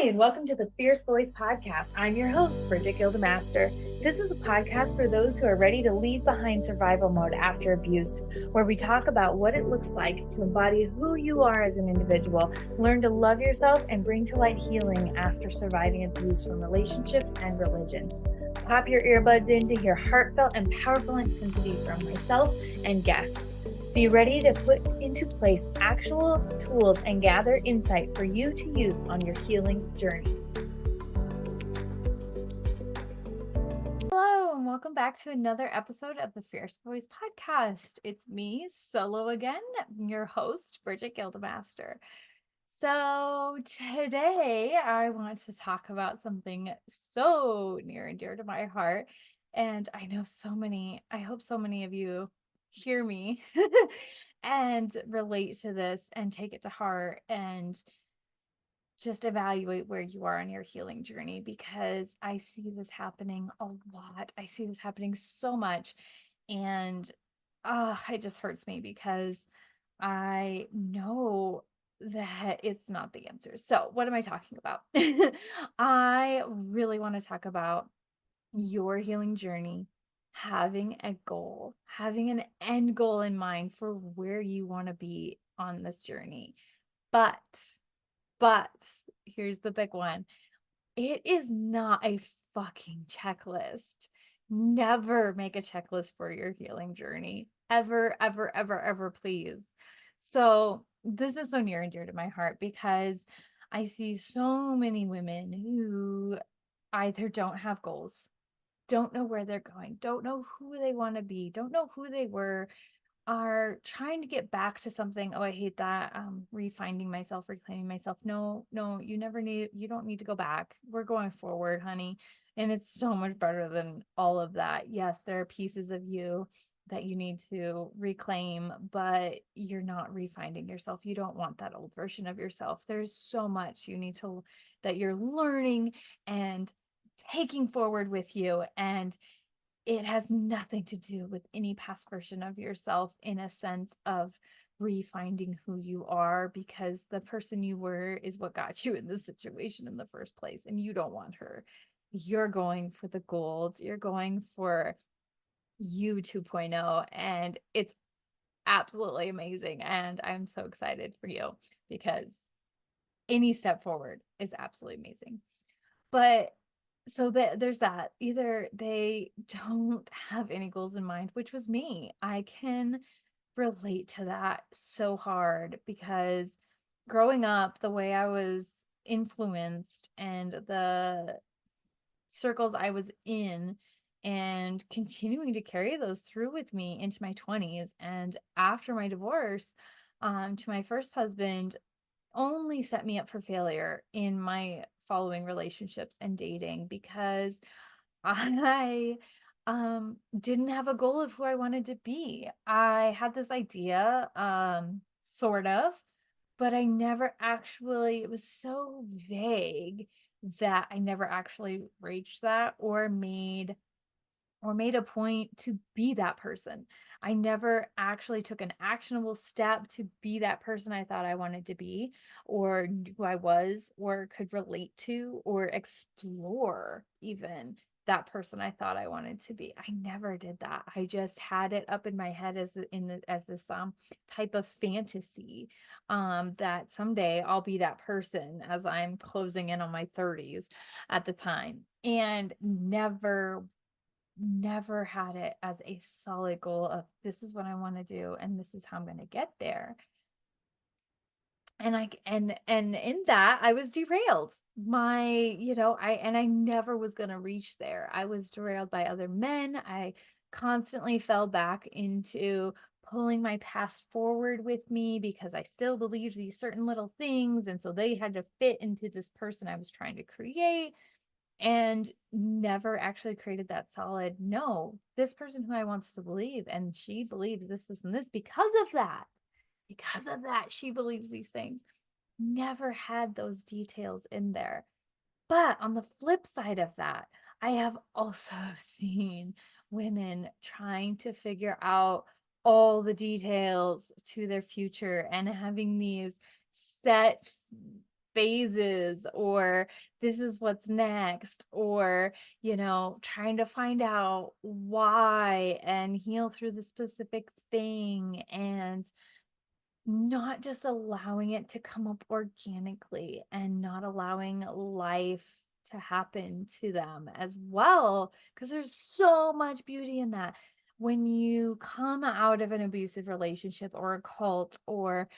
Hi, and welcome to the Fierce Boys podcast. I'm your host, Brigette Gildemaster. This is a podcast for those who are ready to leave behind survival mode after abuse, where we talk about what it looks like to embody who you are as an individual, learn to love yourself, and bring to light healing after surviving abuse from relationships and religion. Pop your earbuds in to hear heartfelt and powerful intensity from myself and guests. Be ready to put into place actual tools and gather insight for you to use on your healing journey. Hello, and welcome back to another episode of the Fierce Boys podcast. It's me, solo again, your host, Brigette Gildemaster. So today I want to talk about something so near and dear to my heart. And I hope so many of you hear me and relate to this and take it to heart and just evaluate where you are on your healing journey, because I see this happening a lot. I see this happening so much. And it just hurts me because I know that it's not the answer. So, what am I talking about? I really want to talk about your healing journey, having a goal, having an end goal in mind for where you want to be on this journey. But, but here's the big one. It is not a fucking checklist. Never make a checklist for your healing journey. Ever, ever, ever, ever, please. So, this is so near and dear to my heart because I see so many women who either don't have goals, don't know where they're going, don't know who they want to be, don't know who they were, are trying to get back to something. Oh, I hate that. Refinding myself, reclaiming myself. No, you don't need to go back. We're going forward, honey. And it's so much better than all of that. Yes, there are pieces of you that you need to reclaim, but you're not refinding yourself. You don't want that old version of yourself. There's so much that you're learning and taking forward with you. And it has nothing to do with any past version of yourself, in a sense of refinding who you are, because the person you were is what got you in this situation in the first place, and you don't want her. You're going for the gold. You're going for you 2.0, and it's absolutely amazing. And I'm so excited for you because any step forward is absolutely amazing. But so there's that. Either they don't have any goals in mind, which was me. I can relate to that so hard because growing up, the way I was influenced and the circles I was in, and continuing to carry those through with me into my 20s and after my divorce to my first husband, only set me up for failure in my following relationships and dating, because I didn't have a goal of who I wanted to be. I had this idea, sort of, but I never actually, it was so vague that I never actually reached that or made a point to be that person. I never actually took an actionable step to be that person I thought I wanted to be, or who I was, or could relate to, or explore even that person I thought I wanted to be. I never did that. I just had it up in my head as this type of fantasy, that someday I'll be that person, as I'm closing in on my 30s at the time, and never had it as a solid goal of, this is what I want to do and this is how I'm going to get there. And in that I was derailed. I never was going to reach there. I was derailed by other men. I constantly fell back into pulling my past forward with me because I still believed these certain little things, and so they had to fit into this person I was trying to create, and never actually created that solid, no, this person who I wants to believe, and she believes this, and this because of that. Because of that, she believes these things. Never had those details in there. But on the flip side of that, I have also seen women trying to figure out all the details to their future and having these set phases, or this is what's next, or, trying to find out why and heal through the specific thing, and not just allowing it to come up organically and not allowing life to happen to them as well, because there's so much beauty in that. When you come out of an abusive relationship or a cult or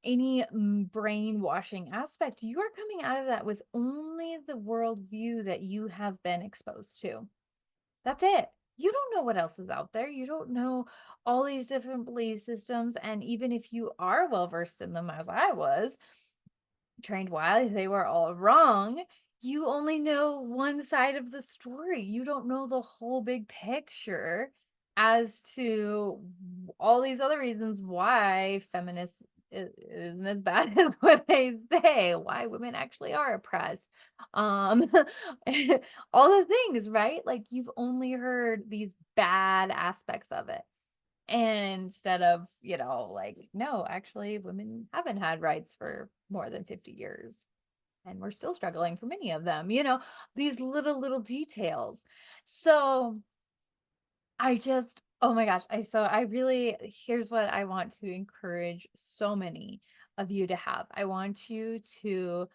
any brainwashing aspect, you are coming out of that with only the worldview that you have been exposed to. That's it. You don't know what else is out there. You don't know all these different belief systems. And even if you are well versed in them, as I was, trained while they were all wrong, you only know one side of the story. You don't know the whole big picture as to all these other reasons why feminists isn't as bad as what they say, why women actually are oppressed. Um all the things, right? Like you've only heard these bad aspects of it. And instead of, like, no, actually, women haven't had rights for more than 50 years. And we're still struggling for many of them, these little details. So oh my gosh, I really, here's what I want to encourage so many of you to have. I want you to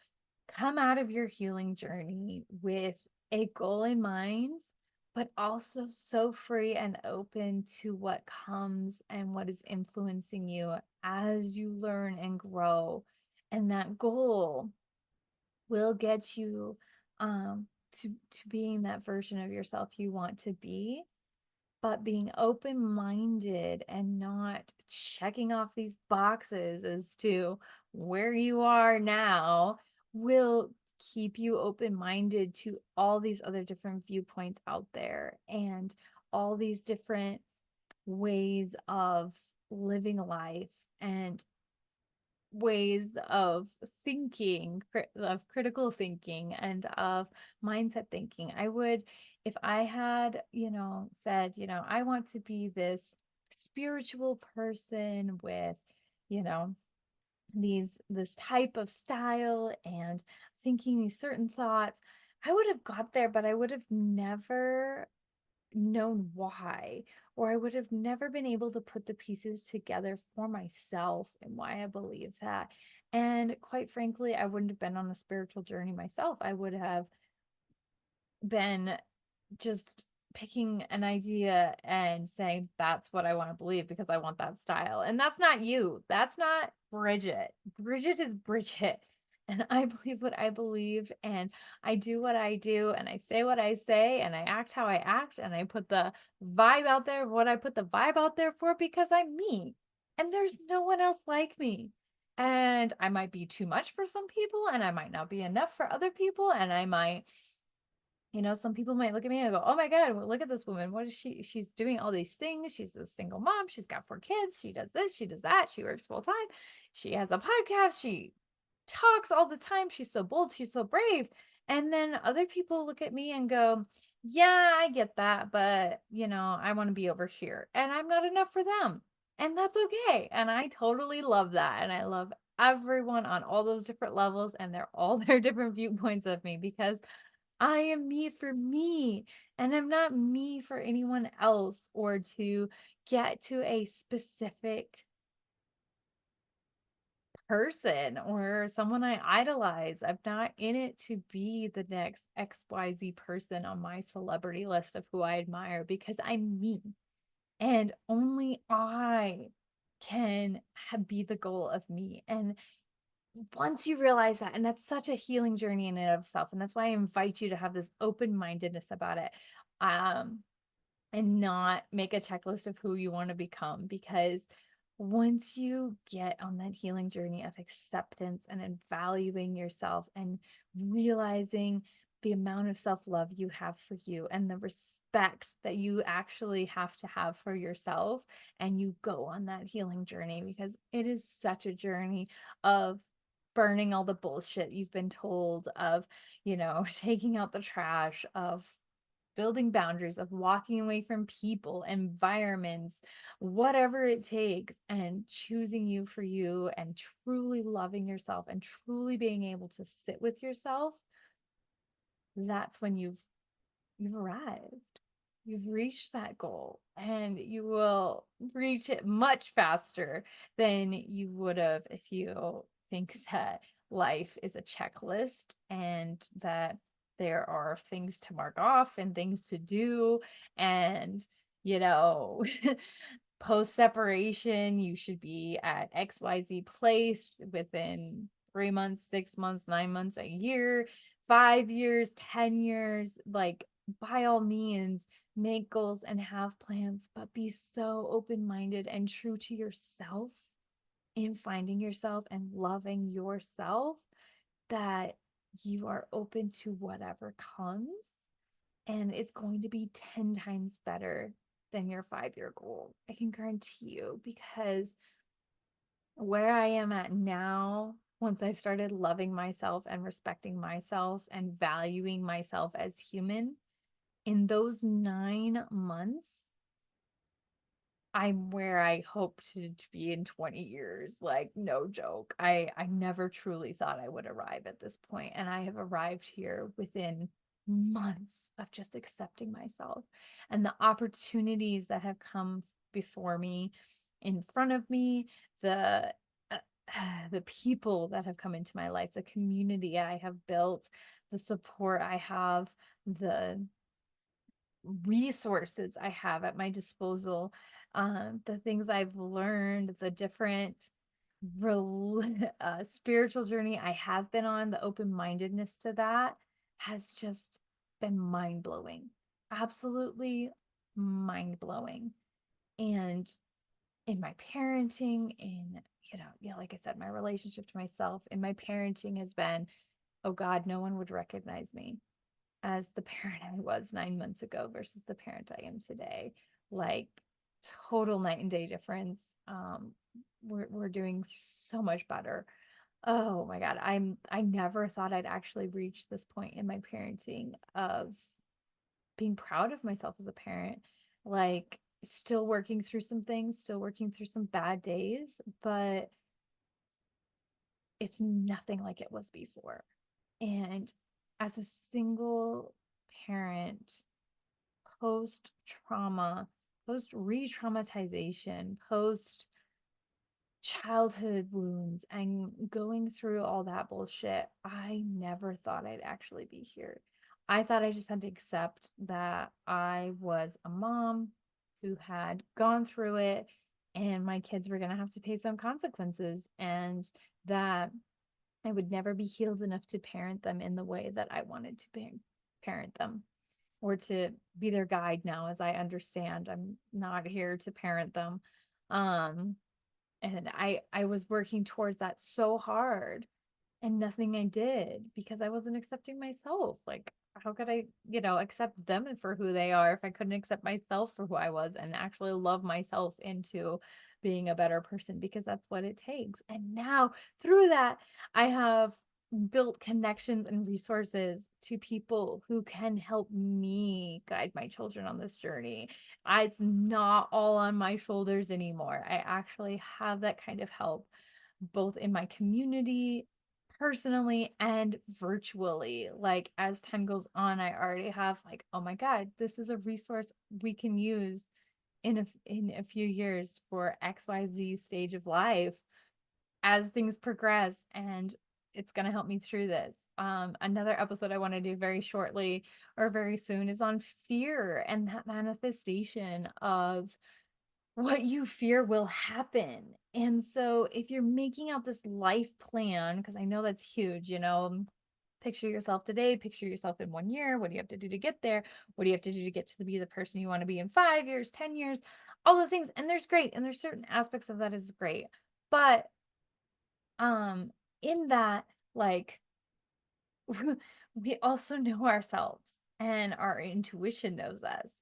come out of your healing journey with a goal in mind, but also so free and open to what comes and what is influencing you as you learn and grow. And that goal will get you to being that version of yourself you want to be, but being open-minded and not checking off these boxes as to where you are now will keep you open-minded to all these other different viewpoints out there and all these different ways of living a life and ways of thinking, of critical thinking and of mindset thinking. I would, if I had, said, I want to be this spiritual person with, you know, this type of style and thinking these certain thoughts, I would have got there, but I would have never known why, or I would have never been able to put the pieces together for myself and why I believe that. And quite frankly, I wouldn't have been on a spiritual journey myself. I would have been just picking an idea and saying, that's what I want to believe because I want that style. And that's not you. That's not Bridget. Bridget is Bridget. And I believe what I believe, and I do what I do, and I say what I say, and I act how I act, and I put the vibe out there, what I put the vibe out there for, because I'm me. And there's no one else like me. And I might be too much for some people, and I might not be enough for other people, and I might, some people might look at me and go, oh my God, well, look at this woman. What is she? She's doing all these things. She's a single mom. She's got 4 kids. She does this. She does that. She works full time. She has a podcast. She talks all the time. She's so bold. She's so brave. And then other people look at me and go, yeah, I get that. But, I want to be over here. And I'm not enough for them. And that's okay. And I totally love that. And I love everyone on all those different levels. And they're all their different viewpoints of me because I am me for me, and I'm not me for anyone else or to get to a specific person or someone I idolize. I'm not in it to be the next XYZ person on my celebrity list of who I admire because I'm me. And only I can be the goal of me. And once you realize that, and that's such a healing journey in and of itself, and that's why I invite you to have this open-mindedness about it, um, and not make a checklist of who you want to become, because once you get on that healing journey of acceptance and in valuing yourself and realizing the amount of self-love you have for you and the respect that you actually have to have for yourself, and you go on that healing journey, because it is such a journey of burning all the bullshit you've been told, of taking out the trash, of building boundaries, of walking away from people, environments, whatever it takes, and choosing you for you and truly loving yourself and truly being able to sit with yourself, that's when you've arrived. You've reached that goal, and you will reach it much faster than you would have if you think that life is a checklist and that there are things to mark off and things to do. And, you know, post separation, you should be at XYZ place within 3 months, 6 months, 9 months, a year, 5 years, 10 years. Like, by all means, make goals and have plans, but be so open minded and true to yourself in finding yourself and loving yourself that you are open to whatever comes, and it's going to be 10 times better than your 5 year goal. I can guarantee you, because where I am at now, once I started loving myself and respecting myself and valuing myself as human, in those 9 months, I'm where I hope to be in 20 years. Like, no joke. I never truly thought I would arrive at this point, and I have arrived here within months of just accepting myself, and the opportunities that have come before me, in front of me, the uh, the people that have come into my life, the community I have built, the support I have, the resources I have at my disposal, the things I've learned, the different spiritual journey I have been on, the open mindedness to that has just been mind blowing. Absolutely mind blowing. And in my parenting, in, yeah, like I said, my relationship to myself, and my parenting has been, oh God, no one would recognize me as the parent I was 9 months ago versus the parent I am today. Like, total night and day difference. We're doing so much better. Oh my God. I never thought I'd actually reach this point in my parenting of being proud of myself as a parent. Like, still working through some things, still working through some bad days, but it's nothing like it was before. And as a single parent, post trauma, post re traumatization, post childhood wounds, and going through all that bullshit, I never thought I'd actually be here. I thought I just had to accept that I was a mom who had gone through it, and my kids were going to have to pay some consequences, and that I would never be healed enough to parent them in the way that I wanted to parent them, or to be their guide now, as I understand. I'm not here to parent them. Um, and I was working towards that so hard, and nothing I did, because I wasn't accepting myself. Like, how could I, accept them for who they are if I couldn't accept myself for who I was and actually love myself into being a better person, because that's what it takes. And now, through that, I have built connections and resources to people who can help me guide my children on this journey. It's not all on my shoulders anymore. I actually have that kind of help, both in my community, personally, and virtually. Like, as time goes on, I already have, like, oh my God, this is a resource we can use in a few years for XYZ stage of life as things progress, and it's going to help me through this. Another episode I want to do very shortly, or very soon, is on fear and that manifestation of what you fear will happen. And so, if you're making out this life plan, because I know that's huge, picture yourself today, picture yourself in 1 year. What do you have to do to get there? What do you have to do to get to be the person you want to be in 5 years, 10 years, all those things. And there's great. And there's certain aspects of that is great. But um in that, like, we also know ourselves, and our intuition knows us.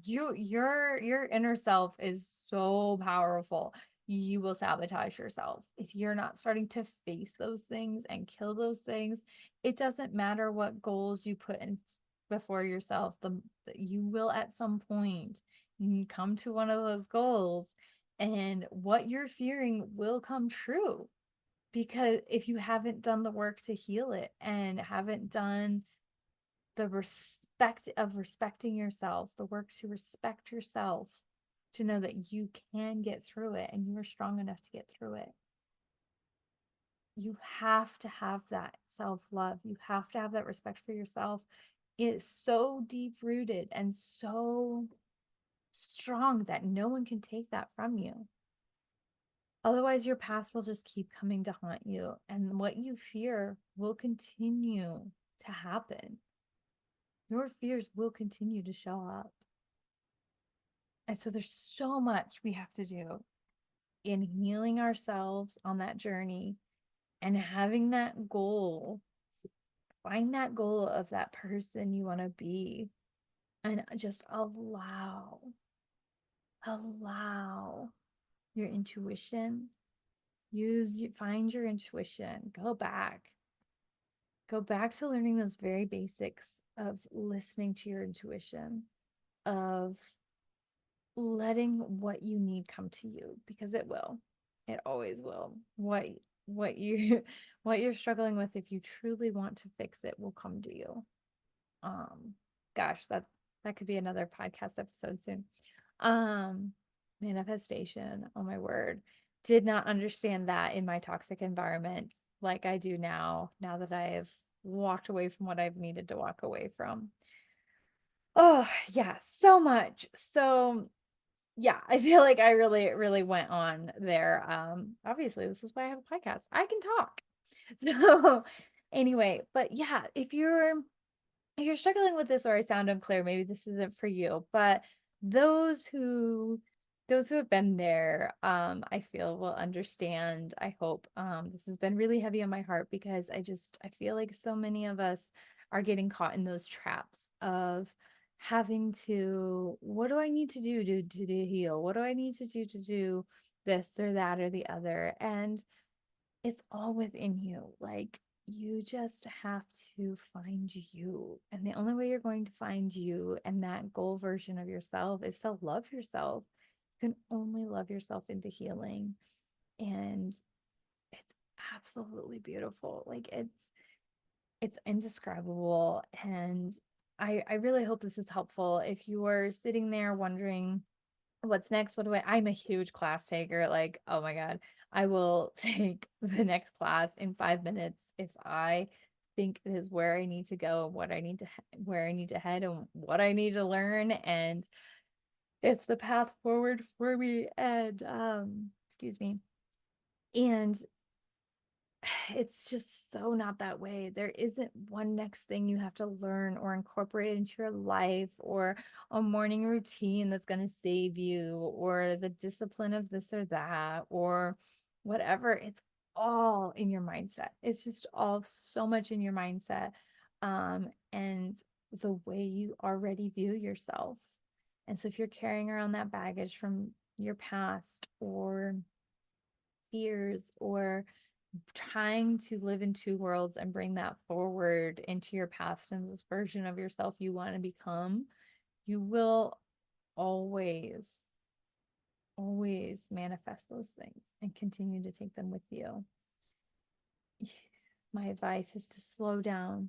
Your inner self is so powerful. You will sabotage yourself if you're not starting to face those things and kill those things. It doesn't matter what goals you put in before yourself, you will at some point come to one of those goals, and what you're fearing will come true. Because if you haven't done the work to heal it and haven't done the respect of respecting yourself, the work to respect yourself, to know that you can get through it and you are strong enough to get through it. You have to have that self-love. You have to have that respect for yourself. It's so deep rooted and so strong that no one can take that from you. Otherwise, your past will just keep coming to haunt you, and what you fear will continue to happen. Your fears will continue to show up. And so there's so much we have to do in healing ourselves on that journey and having that goal. Find that goal of that person you want to be and just allow your intuition. Find your intuition. Go back to learning those very basics of listening to your intuition, of letting what you need come to you, because it will. It always will. What you what you're struggling with, if you truly want to fix it, will come to you. Um Gosh, that could be another podcast episode soon. Um Manifestation. Oh my word. Did not understand that in my toxic environment like I do now that I have walked away from what I've needed to walk away from. Oh, yeah, so much. So, yeah, I feel like I really, really went on there. Obviously, this is why I have a podcast. I can talk. So, anyway, but yeah, if you're struggling with this or I sound unclear, maybe this isn't for you, but those who those who have been there, I feel will understand. I hope. This has been really heavy on my heart because I feel like so many of us are getting caught in those traps of having to, what do I need to do to heal? What do I need to do this or that or the other? And it's all within you. Like, you just have to find you. And the only way you're going to find you and that goal version of yourself is to love yourself. You can only love yourself into healing. And it's absolutely beautiful. Like, it's indescribable. And I really hope this is helpful. If you are sitting there wondering, what's next? I'm a huge class taker. Like, oh my God, I will take the next class in 5 minutes if I think it is where I need to go, where I need to head and what I need to learn. And it's the path forward for me. And, excuse me. And it's just so not that way. There isn't one next thing you have to learn or incorporate into your life, or a morning routine that's going to save you, or the discipline of this or that, or whatever. It's all in your mindset. It's just all so much in your mindset. And the way you already view yourself. And so if you're carrying around that baggage from your past, or fears, or trying to live in two worlds and bring that forward into your past and this version of yourself you want to become, you will always, always manifest those things and continue to take them with you. My advice is to slow down,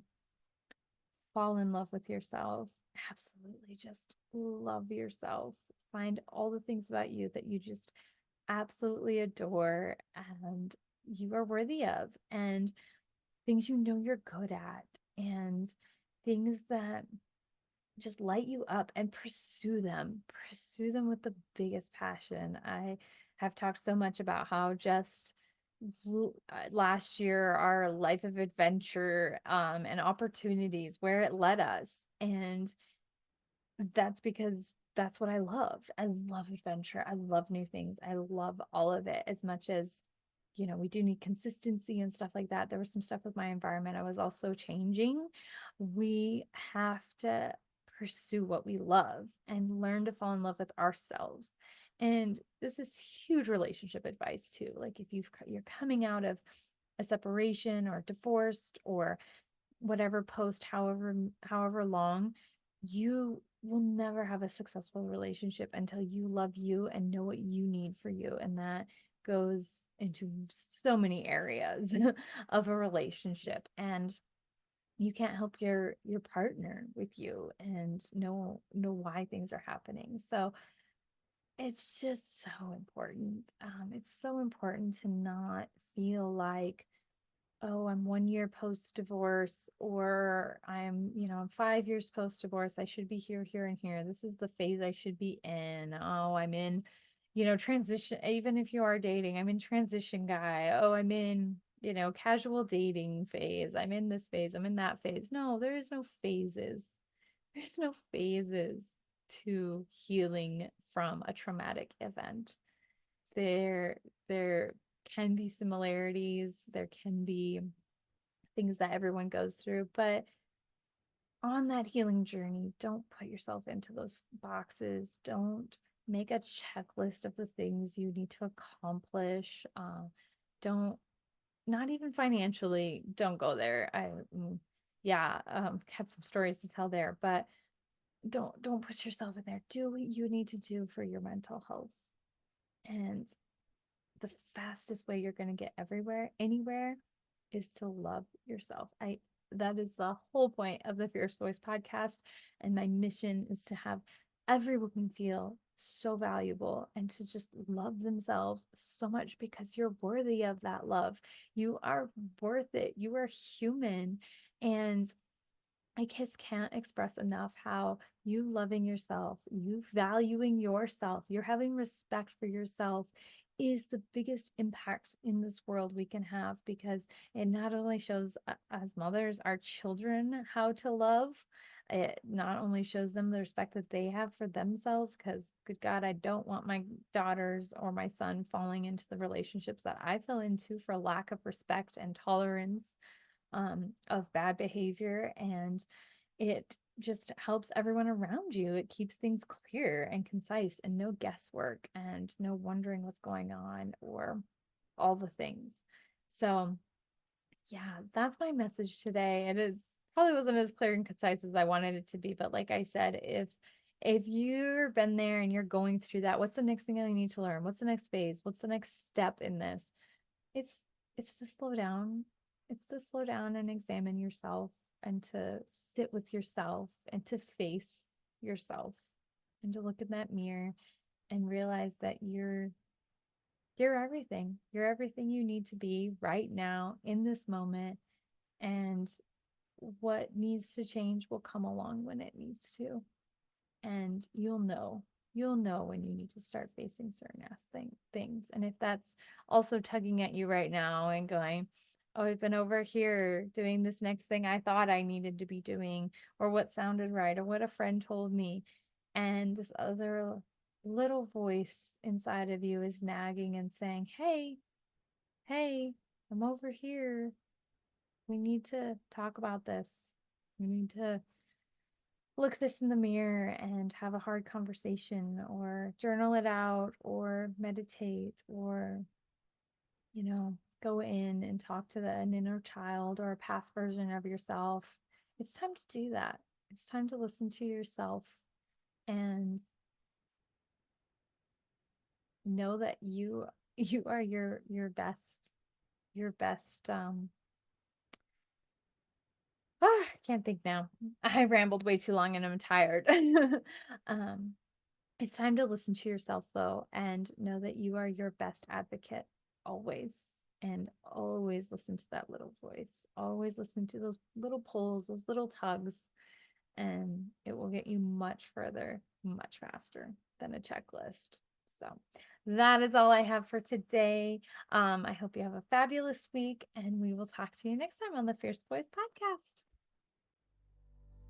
fall in love with yourself. Absolutely, just love yourself. Find all the things about you that you just absolutely adore and you are worthy of, and things you know you're good at, and things that just light you up, and pursue them. Pursue them with the biggest passion. I have talked so much about how just last year, our life of adventure and opportunities, where it led us. And that's because that's what I love. I love adventure. I love new things. I love all of it as much as, we do need consistency and stuff like that. There was some stuff with my environment I was also changing. We have to pursue what we love and learn to fall in love with ourselves. And this is huge relationship advice too. Like, if you're coming out of a separation or divorced, or whatever post, however long, you will never have a successful relationship until you love you and know what you need for you. And that goes into so many areas of a relationship. And you can't help your partner with you and know why things are happening. So it's just so important. It's so important to not feel like, oh, I'm 1 year post divorce, or I'm 5 years post divorce. I should be here, here, and here. This is the phase I should be in. Oh, I'm in, transition. Even if you are dating, I'm in transition guy. Oh, I'm in, casual dating phase. I'm in this phase. I'm in that phase. No, there is no phases. There's no phases to healing from a traumatic event. There, there can be similarities. There can be things that everyone goes through, but on that healing journey, don't put yourself into those boxes. Don't make a checklist of the things you need to accomplish. Don't, not even financially, don't go there. Yeah, had some stories to tell there, but don't put yourself in there. Do what you need to do for your mental health. And the fastest way you're going to get anywhere is to love yourself. That is the whole point of the Fierce Voice podcast. And my mission is to have everyone feel so valuable and to just love themselves so much, because you're worthy of that love. You are worth it. You are human. And I just can't express enough how you loving yourself, you valuing yourself, you're having respect for yourself is the biggest impact in this world we can have, because it not only shows as mothers our children how to love, it not only shows them the respect that they have for themselves, because good God, I don't want my daughters or my son falling into the relationships that I fell into for lack of respect and tolerance of bad behavior. And it just helps everyone around you. It keeps things clear and concise and no guesswork and no wondering what's going on or all the things. So yeah, that's my message today. It is probably wasn't as clear and concise as I wanted it to be, but like I said, if you've been there and you're going through that, what's the next thing I need to learn? What's the next phase? What's the next step in this? It's it's to slow down. It's to slow down and examine yourself and to sit with yourself and to face yourself and to look in that mirror and realize that you're everything. You're everything you need to be right now in this moment, and what needs to change will come along when it needs to. And you'll know when you need to start facing certain things. And if that's also tugging at you right now and going, oh, I've been over here doing this next thing I thought I needed to be doing, or what sounded right, or what a friend told me, and this other little voice inside of you is nagging and saying, hey, I'm over here. We need to talk about this. We need to look this in the mirror and have a hard conversation, or journal it out, or meditate, or go in and talk to an inner child or a past version of yourself. It's time to do that. It's time to listen to yourself and know that you are your best can't think now. I rambled way too long and I'm tired. um It's time to listen to yourself, though, and know that you are your best advocate always. And always listen to that little voice. Always listen to those little pulls, those little tugs, and it will get you much further, much faster than a checklist. So that is all I have for today. I hope you have a fabulous week, and we will talk to you next time on the Fierce Voice Podcast.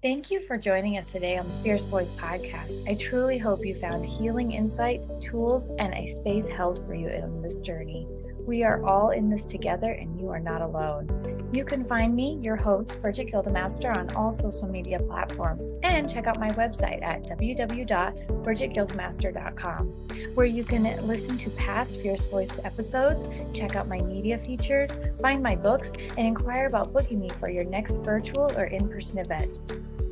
Thank you for joining us today on the Fierce Voice podcast. I truly hope you found healing insight, tools, and a space held for you in this journey. We are all in this together, and you are not alone. You can find me, your host, Brigette Gildemaster, on all social media platforms, and check out my website at www.brigittegildemaster.com, where you can listen to past Fierce Voice episodes, check out my media features, find my books, and inquire about booking me for your next virtual or in-person event.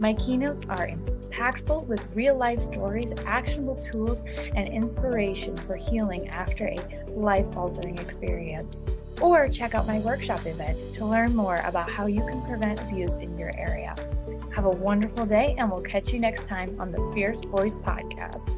My keynotes are impactful with real-life stories, actionable tools, and inspiration for healing after a life-altering experience. Or check out my workshop event to learn more about how you can prevent abuse in your area. Have a wonderful day, and we'll catch you next time on the Fierce Voice Podcast.